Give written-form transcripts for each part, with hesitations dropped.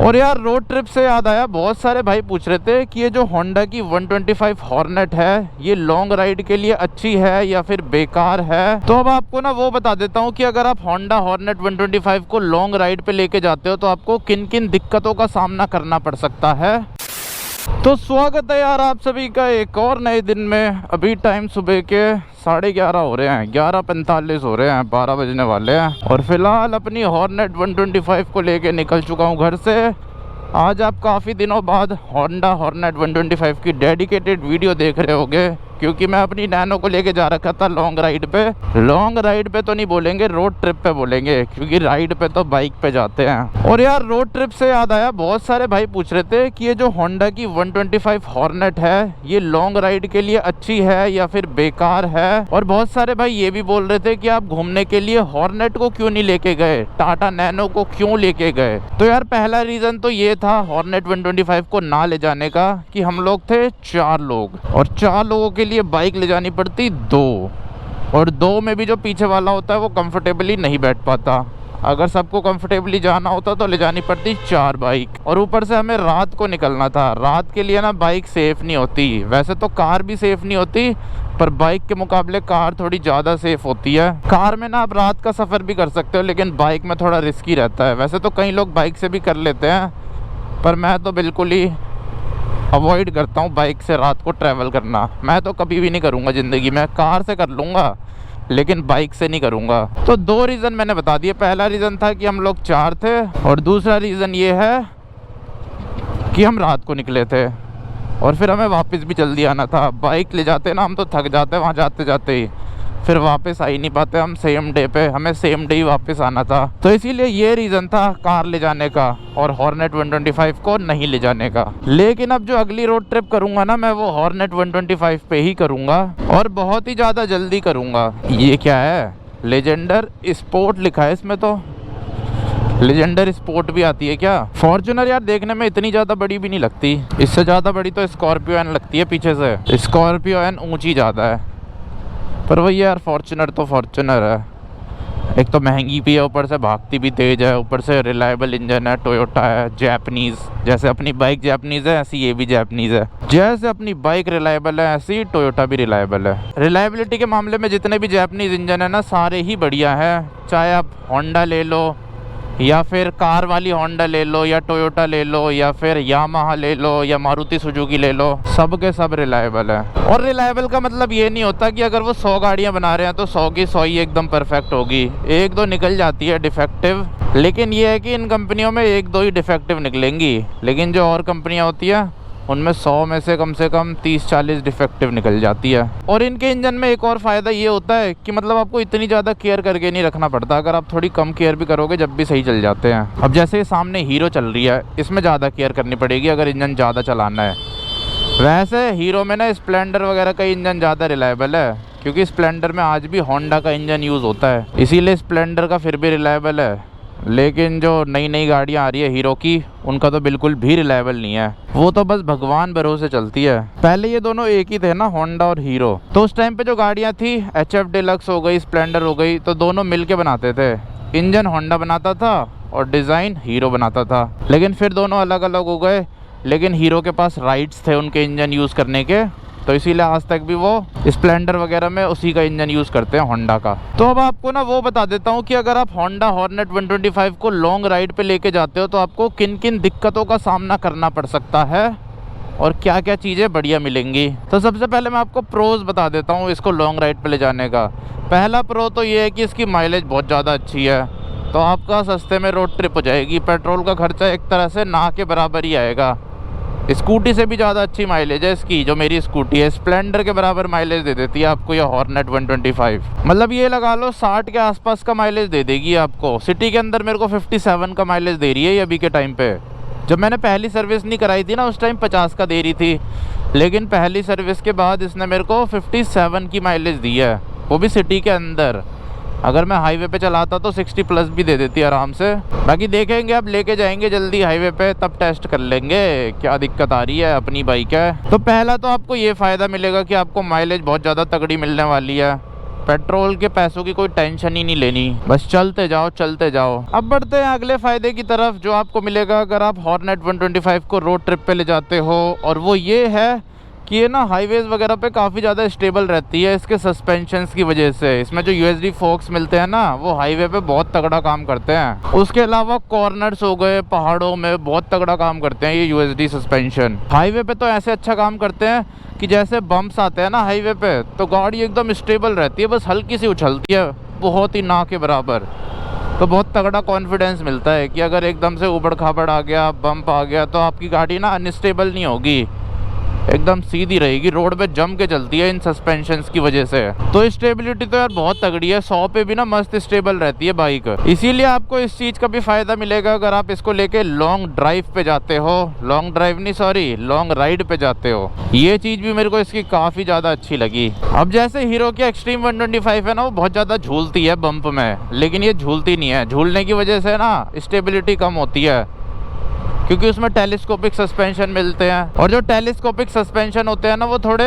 और यार road trip से याद आया, बहुत सारे भाई पूछ रहे थे कि ये जो होंडा की 125 हॉर्नेट है ये लॉन्ग राइड के लिए अच्छी है या फिर बेकार है। तो अब आपको ना वो बता देता हूँ कि अगर आप होंडा हॉर्नेट 125 को लॉन्ग राइड पे लेके जाते हो तो आपको किन किन दिक्कतों का सामना करना पड़ सकता है। तो स्वागत है यार आप सभी का एक और नए दिन में। अभी टाइम सुबह के 11:30 हो रहे हैं, 11:45 हो रहे हैं, 12 बजने वाले हैं। और फिलहाल अपनी हॉर्नेट 125 को लेके निकल चुका हूँ घर से। आज आप काफ़ी दिनों बाद होंडा हॉर्नेट 125 की डेडिकेटेड वीडियो देख रहे होगे, क्योंकि मैं अपनी नैनो को लेके जा रखा था लॉन्ग राइड पे। लॉन्ग राइड पे तो नहीं बोलेंगे, रोड ट्रिप पे बोलेंगे, क्योंकि राइड पे तो बाइक पे जाते हैं। और यार रोड ट्रिप से याद आया, बहुत सारे भाई पूछ रहे थे कि ये जो होंडा की 125 हॉर्नेट है ये लॉन्ग राइड के लिए अच्छी है या फिर बेकार है। और बहुत सारे भाई ये भी बोल रहे थे कि आप घूमने के लिए हॉर्नेट को क्यों नहीं लेके गए, टाटा नैनो को क्यों लेके गए। तो यार पहला रीज़न तो ये था हॉर्नेट 125 को ना ले जाने का कि हम लोग थे 4 लोग, और 4 लोगों के लिए बाइक ले जानी पड़ती 2, और 2 में भी जो पीछे वाला होता है वो कंफर्टेबली नहीं बैठ पाता। अगर सबको कंफर्टेबली जाना होता तो ले जानी पड़ती 4 बाइक। और ऊपर से हमें रात को निकलना था। रात के लिए ना बाइक सेफ़ नहीं होती, वैसे तो कार भी सेफ़ नहीं होती, पर बाइक के मुकाबले कार थोड़ी ज़्यादा सेफ़ होती है। कार में ना आप रात का सफ़र भी कर सकते हो, लेकिन बाइक में थोड़ा रिस्की रहता है। वैसे तो कई लोग बाइक से भी कर लेते हैं, पर मैं तो बिल्कुल ही अवॉइड करता हूँ बाइक से रात को ट्रैवल करना। मैं तो कभी भी नहीं करूँगा ज़िंदगी में। कार से कर लूँगा लेकिन बाइक से नहीं करूँगा। तो 2 रीज़न मैंने बता दिए। पहला रीज़न था कि हम लोग 4 थे, और दूसरा रीज़न ये है कि हम रात को निकले थे और फिर हमें वापस भी जल्दी आना था। बाइक ले जाते ना हम तो थक जाते वहाँ जाते जाते ही, फिर वापस आ ही नहीं पाते हम सेम डे पे, हमें सेम डे ही वापस आना था। तो इसीलिए ये रीज़न था कार ले जाने का और हॉर्नेट 125 को नहीं ले जाने का। लेकिन अब जो अगली रोड ट्रिप करूँगा ना, मैं वो हॉर्नेट 125 पे ही करूँगा, और बहुत ही ज़्यादा जल्दी करूँगा। ये क्या है, लेजेंडर स्पोर्ट लिखा है इसमें, तो लेजेंडर स्पोर्ट भी आती है क्या। फॉर्च्यूनर यार देखने में इतनी ज़्यादा बड़ी भी नहीं लगती, इससे ज़्यादा बड़ी तो स्कॉर्पियो एन लगती है पीछे से। स्कॉर्पियो एन ऊँची ज़्यादा है, पर वही यार फॉर्च्यूनर तो फॉर्च्यूनर है। एक तो महंगी भी है, ऊपर से भागती भी तेज़ है, ऊपर से रिलायबल इंजन है, टोयोटा है, जैपनीज़। जैसे अपनी बाइक जैपनीज़ है ऐसी ये भी जैपनीज़ है। जैसे अपनी बाइक रिलायबल है ऐसी टोयोटा भी रिलायबल है। रिलायबिलिटी के मामले में जितने भी जैपनीज़ इंजन है ना, सारे ही बढ़िया हैं। चाहे आप होंडा ले लो, या फिर कार वाली होंडा ले लो, या टोयोटा ले लो, या फिर यामाहा ले लो, या मारुति सुजुकी ले लो, सब के सब रिलायबल है। और रिलायबल का मतलब ये नहीं होता कि अगर वो 100 गाड़ियां बना रहे हैं तो 100 की 100 ही एकदम परफेक्ट होगी। 1-2 निकल जाती है डिफेक्टिव, लेकिन ये है कि इन कंपनियों में 1-2 ही डिफेक्टिव निकलेंगी, लेकिन जो और कंपनियाँ होती है उनमें 100 में से कम 30-40 डिफेक्टिव निकल जाती है। और इनके इंजन में एक और फ़ायदा ये होता है कि मतलब आपको इतनी ज़्यादा केयर करके नहीं रखना पड़ता। अगर आप थोड़ी कम केयर भी करोगे जब भी सही चल जाते हैं। अब जैसे सामने हीरो चल रही है, इसमें ज़्यादा केयर करनी पड़ेगी अगर इंजन ज़्यादा चलाना है। वैसे हीरो में ना स्प्लेंडर वगैरह का इंजन ज़्यादा रिलायबल है, क्योंकि स्प्लेंडर में आज भी होंडा का इंजन यूज़ होता है, इसीलिए स्प्लेंडर का फिर भी रिलायबल है। लेकिन जो नई नई गाड़ियाँ आ रही है हीरो की, उनका तो बिल्कुल भी रिलायबल नहीं है, वो तो बस भगवान भरोसे चलती है। पहले ये दोनों एक ही थे ना, होंडा और हीरो। तो उस टाइम पे जो गाड़ियाँ थी, HF डिलक्स हो गई, स्प्लेंडर हो गई, तो दोनों मिलके बनाते थे। इंजन होंडा बनाता था और डिज़ाइन हीरो बनाता था। लेकिन फिर दोनों अलग अलग हो गए, लेकिन हीरो के पास राइट्स थे उनके इंजन यूज़ करने के, तो इसीलिए आज तक भी वो स्प्लेंडर वगैरह में उसी का इंजन यूज़ करते हैं, होंडा का। तो अब आपको ना वो बता देता हूँ कि अगर आप होंडा हॉर्नेट 125 को लॉन्ग राइड पे लेके जाते हो तो आपको किन किन दिक्कतों का सामना करना पड़ सकता है और क्या क्या चीज़ें बढ़िया मिलेंगी। तो सबसे पहले मैं आपको प्रोज बता देता हूँ इसको लॉन्ग राइड पे ले जाने का। पहला प्रो तो ये है कि इसकी माइलेज बहुत ज़्यादा अच्छी है, तो आपका सस्ते में रोड ट्रिप हो जाएगी। पेट्रोल का खर्चा एक तरह से ना के बराबर ही आएगा। स्कूटी से भी ज़्यादा अच्छी माइलेज है इसकी, जो मेरी स्कूटी है स्प्लेंडर के बराबर माइलेज दे देती है आपको ये हॉर्नेट 125। मतलब ये लगा लो 60 के आसपास का माइलेज दे देगी आपको। सिटी के अंदर मेरे को 57 का माइलेज दे रही है ये अभी के टाइम पे। जब मैंने पहली सर्विस नहीं कराई थी ना, उस टाइम 50 का दे रही थी, लेकिन पहली सर्विस के बाद इसने मेरे को 57 की माइलेज दी है, वो भी सिटी के अंदर। अगर मैं हाईवे पे चलाता तो 60+ भी दे देती आराम से। बाकी देखेंगे, अब लेके जाएंगे जल्दी हाईवे पे, तब टेस्ट कर लेंगे क्या दिक्कत आ रही है, अपनी बाइक है। तो पहला तो आपको ये फ़ायदा मिलेगा कि आपको माइलेज बहुत ज़्यादा तगड़ी मिलने वाली है। पेट्रोल के पैसों की कोई टेंशन ही नहीं लेनी, बस चलते जाओ चलते जाओ। अब बढ़ते हैं अगले फायदे की तरफ जो आपको मिलेगा अगर आप हॉर्नेट 125 को रोड ट्रिप पे ले जाते हो, और वो ये है कि ये ना हाईवेज वगैरह पे काफ़ी ज़्यादा स्टेबल रहती है इसके सस्पेंशंस की वजह से। इसमें जो यूएसडी फोक्स मिलते हैं ना, वो हाईवे पे बहुत तगड़ा काम करते हैं। उसके अलावा कॉर्नर्स हो गए, पहाड़ों में बहुत तगड़ा काम करते हैं ये यूएसडी सस्पेंशन। हाईवे पे तो ऐसे अच्छा काम करते हैं कि जैसे बम्प्स आते हैं ना हाईवे पे, तो गाड़ी एकदम स्टेबल रहती है, बस हल्की सी उछलती है बहुत ही ना के बराबर। तो बहुत तगड़ा कॉन्फिडेंस मिलता है कि अगर एकदम से उबड़ खाबड़ आ गया, बम्प आ गया, तो आपकी गाड़ी ना अनस्टेबल नहीं होगी, एकदम सीधी रहेगी, रोड पे जम के चलती है इन सस्पेंशंस की वजह से। तो स्टेबिलिटी तो यार बहुत तगड़ी है, 100 पे भी ना मस्त स्टेबल रहती है बाइक। इसीलिए आपको इस चीज़ का भी फायदा मिलेगा अगर आप इसको लेके लॉन्ग ड्राइव पे जाते हो, लॉन्ग ड्राइव नहीं सॉरी लॉन्ग राइड पे जाते हो। ये चीज़ भी मेरे को इसकी काफ़ी ज़्यादा अच्छी लगी। अब जैसे हीरो की एक्सट्रीम 125 है ना, वो बहुत ज़्यादा झूलती है बम्प में, लेकिन ये झूलती नहीं है। झूलने की वजह से ना स्टेबिलिटी कम होती है, क्योंकि उसमें टेलीस्कोपिक सस्पेंशन मिलते हैं, और जो टेलीस्कोपिक सस्पेंशन होते हैं ना, वो थोड़े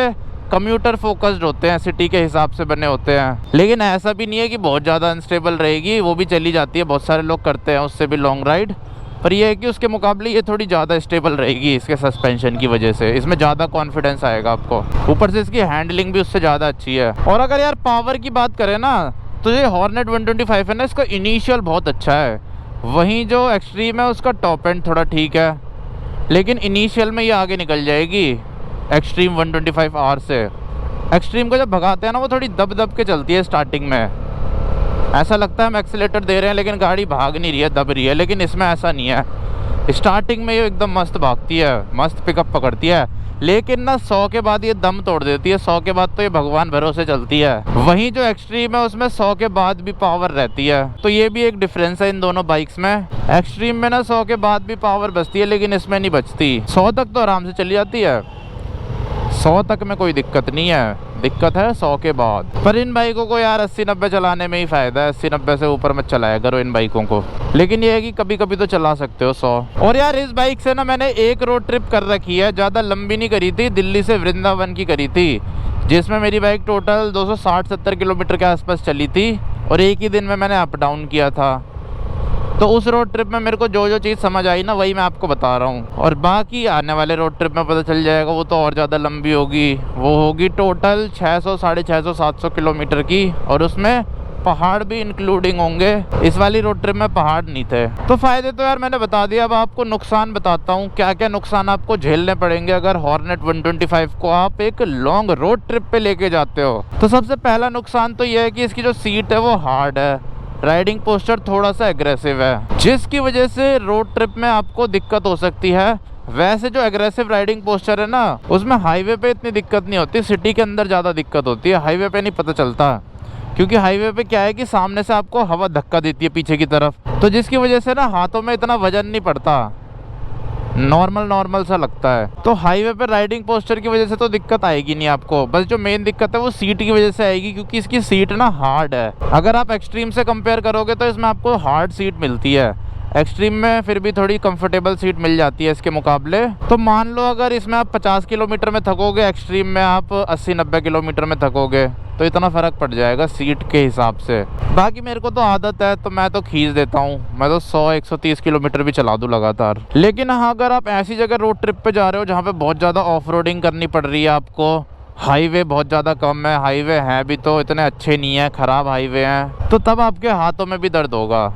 कम्यूटर फोकस्ड होते हैं, सिटी के हिसाब से बने होते हैं। लेकिन ऐसा भी नहीं है कि बहुत ज़्यादा अनस्टेबल रहेगी, वो भी चली जाती है, बहुत सारे लोग करते हैं उससे भी लॉन्ग राइड। पर ये है कि उसके मुकाबले ये थोड़ी ज़्यादा स्टेबल रहेगी इसके सस्पेंशन की वजह से, इसमें ज़्यादा कॉन्फिडेंस आएगा आपको। ऊपर से इसकी हैंडलिंग भी उससे ज़्यादा अच्छी है। और अगर यार पावर की बात करें ना, तो ये हॉर्नेट 125 है ना, इसका इनिशियल बहुत अच्छा है। वहीं जो एक्सट्रीम है उसका टॉप एंड थोड़ा ठीक है, लेकिन इनिशियल में ये आगे निकल जाएगी एक्सट्रीम 125R से। एक्सट्रीम को जब भगाते हैं ना, वो थोड़ी दब दब के चलती है स्टार्टिंग में, ऐसा लगता है हम एक्सीलेटर दे रहे हैं लेकिन गाड़ी भाग नहीं रही है, दब रही है। लेकिन इसमें ऐसा नहीं है, स्टार्टिंग में ये एकदम मस्त भागती है, मस्त पिकअप पकड़ती है। लेकिन ना 100 के बाद ये दम तोड़ देती है, 100 के बाद तो ये भगवान भरोसे चलती है। वहीं जो एक्सट्रीम है उसमें 100 के बाद भी पावर रहती है, तो ये भी एक डिफरेंस है इन दोनों बाइक्स में। एक्सट्रीम में ना 100 के बाद भी पावर बचती है, लेकिन इसमें नहीं बचती। 100 तक तो आराम से चली जाती है, 100 तक में कोई दिक्कत नहीं है, दिक्कत है 100 के बाद। पर इन बाइकों को यार 80-90 चलाने में ही फ़ायदा है, 80-90 से ऊपर मत चलाया करो इन बाइकों को। लेकिन ये है कि कभी कभी तो चला सकते हो 100। और यार इस बाइक से ना मैंने एक रोड ट्रिप कर रखी है, ज़्यादा लंबी नहीं करी थी, दिल्ली से वृंदावन की करी थी, जिसमें मेरी बाइक टोटल 260-70 किलोमीटर के आसपास चली थी, और एक ही दिन में मैंने अप डाउन किया था। तो उस रोड ट्रिप में मेरे को जो जो चीज़ समझ आई ना, वही मैं आपको बता रहा हूँ। और बाकी आने वाले रोड ट्रिप में पता चल जाएगा, वो तो और ज़्यादा लंबी होगी। वो होगी टोटल 600, 650, 700 किलोमीटर की, और उसमें पहाड़ भी इंक्लूडिंग होंगे। इस वाली रोड ट्रिप में पहाड़ नहीं थे। तो फ़ायदे तो यार मैंने बता दिया, अब आपको नुकसान बताता हूँ, क्या क्या नुकसान आपको झेलने पड़ेंगे अगर हॉर्नेट 125 को आप एक लॉन्ग रोड ट्रिप पे लेके जाते हो। तो सबसे पहला नुकसान तो ये है कि इसकी जो सीट है वो हार्ड है, राइडिंग पोस्चर थोड़ा सा एग्रेसिव है, जिसकी वजह से रोड ट्रिप में आपको दिक्कत हो सकती है। वैसे जो एग्रेसिव राइडिंग पोस्चर है ना, उसमें हाईवे पे इतनी दिक्कत नहीं होती, सिटी के अंदर ज़्यादा दिक्कत होती है, हाईवे पे नहीं पता चलता। क्योंकि हाईवे पे क्या है कि सामने से आपको हवा धक्का देती है पीछे की तरफ, तो जिसकी वजह से ना हाथों में इतना वजन नहीं पड़ता, नॉर्मल सा लगता है। तो हाईवे पे राइडिंग पोस्चर की वजह से तो दिक्कत आएगी नहीं आपको, बस जो मेन दिक्कत है वो सीट की वजह से आएगी, क्योंकि इसकी सीट ना हार्ड है। अगर आप एक्सट्रीम से कंपेयर करोगे तो इसमें आपको हार्ड सीट मिलती है, एक्सट्रीम में फिर भी थोड़ी कंफर्टेबल सीट मिल जाती है इसके मुकाबले। तो मान लो अगर इसमें आप 50 किलोमीटर में थकोगे, एक्सट्रीम में आप 80-90 किलोमीटर में थकोगे, तो इतना फ़र्क पड़ जाएगा सीट के हिसाब से। बाकी मेरे को तो आदत है, तो मैं तो खींच देता हूँ, मैं तो 100-130 किलोमीटर भी चला दूँ लगातार। लेकिन हाँ, अगर आप ऐसी जगह रोड ट्रिप पे जा रहे हो जहाँ पे बहुत ज़्यादा ऑफ रोडिंग करनी पड़ रही है आपको, हाईवे बहुत ज़्यादा कम है, हाईवे हैं भी तो इतने अच्छे नहीं है, ख़राब हाईवे हैं, तो तब आपके हाथों में भी दर्द होगा।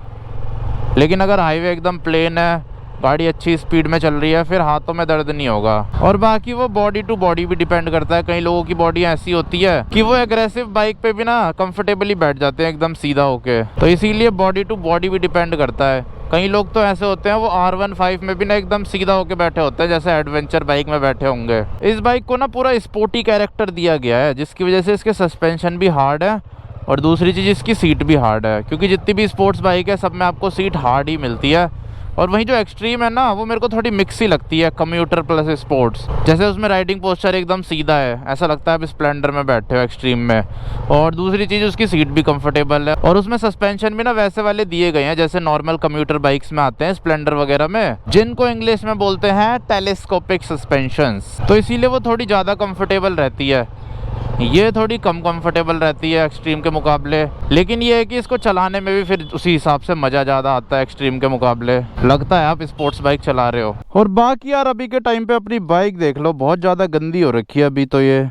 लेकिन अगर हाईवे एकदम प्लेन है, गाड़ी अच्छी स्पीड में चल रही है, फिर हाथों में दर्द नहीं होगा। और बाकी वो बॉडी टू बॉडी भी डिपेंड करता है, कई लोगों की बॉडी ऐसी होती है कि वो एग्रेसिव बाइक पे भी ना कंफर्टेबली बैठ जाते हैं एकदम सीधा होके, तो इसीलिए बॉडी टू बॉडी भी डिपेंड करता है। कई लोग तो ऐसे होते हैं वो R15 में भी ना एकदम सीधा होके बैठे होते हैं, जैसे एडवेंचर बाइक में बैठे होंगे। इस बाइक को ना पूरा स्पोर्टी कैरेक्टर दिया गया है, जिसकी वजह से इसके सस्पेंशन भी हार्ड है, और दूसरी चीज़ इसकी सीट भी हार्ड है, क्योंकि जितनी भी स्पोर्ट्स बाइक है सब में आपको सीट हार्ड ही मिलती है। और वहीं जो एक्सट्रीम है ना, वो मेरे को थोड़ी मिक्स ही लगती है, कम्यूटर प्लस स्पोर्ट्स। जैसे उसमें राइडिंग पोस्चर एकदम सीधा है, ऐसा लगता है आप स्प्लेंडर में बैठे हो एक्सट्रीम में। और दूसरी चीज़ उसकी सीट भी कंफर्टेबल है, और उसमें सस्पेंशन भी ना वैसे वाले दिए गए हैं जैसे नॉर्मल कम्यूटर बाइक्स में आते हैं, स्प्लेंडर वगैरह में, जिनको इंग्लिश में बोलते हैं टेलीस्कोपिक सस्पेंशंस। तो इसीलिए वो थोड़ी ज़्यादा कंफर्टेबल रहती है। ये थोड़ी कम कंफर्टेबल रहती है एक्सट्रीम के मुकाबले, लेकिन ये है कि इसको चलाने में भी फिर उसी हिसाब से मज़ा ज़्यादा आता है एक्सट्रीम के मुकाबले। लगता है आप स्पोर्ट्स बाइक चला रहे हो। और बाकी यार अभी के टाइम पे अपनी बाइक देख लो, बहुत ज़्यादा गंदी हो रखी है अभी तो। ये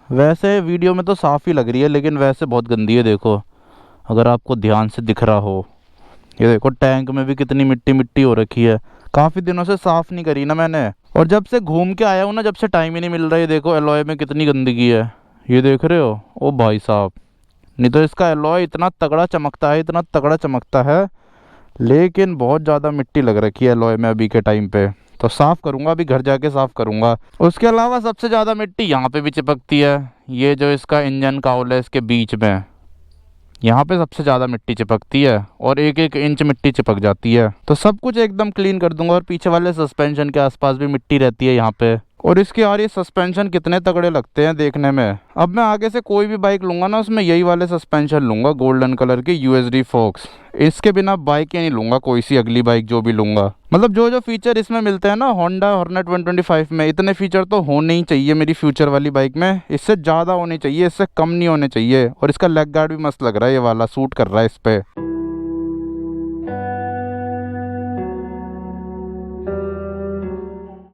वैसे वीडियो में तो साफ़ ही लग रही है, लेकिन वैसे बहुत गंदी है। देखो अगर आपको ध्यान से दिख रहा हो, ये देखो टैंक में भी कितनी मिट्टी मिट्टी हो रखी है। काफ़ी दिनों से साफ़ नहीं करी ना मैंने, और जब से घूम के आया हूँ ना, जब से टाइम ही नहीं मिल रहा है। ये देखो एलॉय में कितनी गंदगी है, ये देख रहे हो? ओ भाई साहब, नहीं तो इसका एलॉय इतना तगड़ा चमकता है, इतना तगड़ा चमकता है, लेकिन बहुत ज़्यादा मिट्टी लग रखी है एलॉय में अभी के टाइम पे। तो साफ़ करूँगा, अभी घर जाके साफ़ करूँगा। उसके अलावा सबसे ज़्यादा मिट्टी यहाँ पे भी चिपकती है। ये जो इसका इंजन काउल है, इसके बीच में यहाँ पे सबसे ज़्यादा मिट्टी चिपकती है, और 1-1 इंच मिट्टी चिपक जाती है। तो सब कुछ एकदम क्लीन कर दूंगा। और पीछे वाले सस्पेंशन के आसपास भी मिट्टी रहती है यहाँ पे। और इसके यार ये सस्पेंशन कितने तगड़े लगते हैं देखने में। अब मैं आगे से कोई भी बाइक लूंगा ना, उसमें यही वाले सस्पेंशन लूंगा, गोल्डन कलर के USD फोक्स। इसके बिना बाइक ही नहीं लूंगा, कोई सी अगली बाइक जो भी लूंगा। मतलब जो जो फीचर इसमें मिलते हैं ना होंडा हॉर्नेट 125 में, इतने फीचर तो होने ही चाहिए मेरी फ्यूचर वाली बाइक में। इससे ज़्यादा होने चाहिए, इससे कम नहीं होने चाहिए। और इसका लेग गार्ड भी मस्त लग रहा है, ये वाला सूट कर रहा है इस पे।